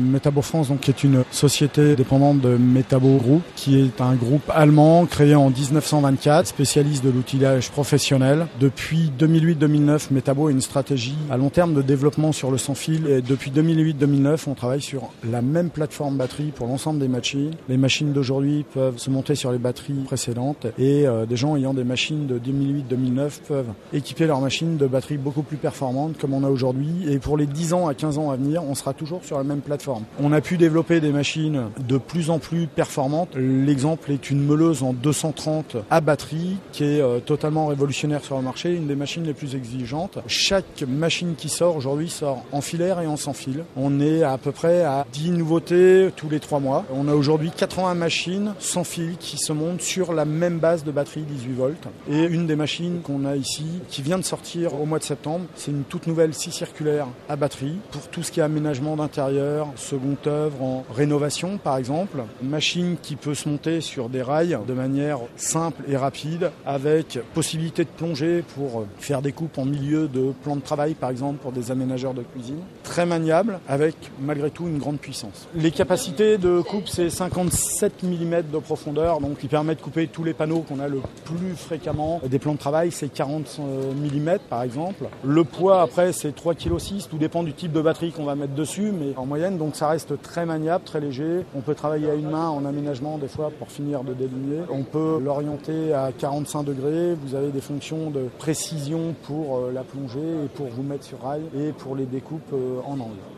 Metabo France donc, est une société dépendante de Metabo Group, qui est un groupe allemand créé en 1924, spécialiste de l'outillage professionnel. Depuis 2008-2009, Metabo a une stratégie à long terme de développement sur le sans-fil. Et depuis 2008-2009, on travaille sur la même plateforme batterie pour l'ensemble des machines. Les machines d'aujourd'hui peuvent se monter sur les batteries précédentes et des gens ayant des machines de 2008-2009 peuvent équiper leurs machines de batteries beaucoup plus performantes comme on a aujourd'hui. Et pour les 10 ans à 15 ans à venir, on sera toujours sur la même plateforme. On a pu développer des machines de plus en plus performantes. L'exemple est une meuleuse en 230 à batterie qui est totalement révolutionnaire sur le marché, une des machines les plus exigeantes. Chaque machine qui sort aujourd'hui sort en filaire et en sans fil. On est à peu près à 10 nouveautés tous les 3 mois. On a aujourd'hui 80 machines sans fil qui se montent sur la même base de batterie 18 volts. Et une des machines qu'on a ici, qui vient de sortir au mois de septembre, c'est une toute nouvelle 6 circulaire à batterie pour tout ce qui est aménagement d'intérieur, seconde œuvre en rénovation par exemple. Une machine qui peut se monter sur des rails de manière simple et rapide avec possibilité de plonger pour faire des coupes en milieu de plan de travail par exemple pour des aménageurs de cuisine. Très maniable avec malgré tout une grande puissance. Les capacités de coupe c'est 57 mm de profondeur donc qui permet de couper tous les panneaux qu'on a le plus fréquemment. Des plans de travail c'est 40 mm par exemple. Le poids après c'est 3,6 kg, tout dépend du type de batterie qu'on va mettre dessus mais en moyenne donc ça reste très maniable, très léger. On peut travailler à une main en aménagement des fois pour finir de déligner. On peut l'orienter à 45 degrés. Vous avez des fonctions de précision pour la plongée et pour vous mettre sur rail et pour les découpes en angle.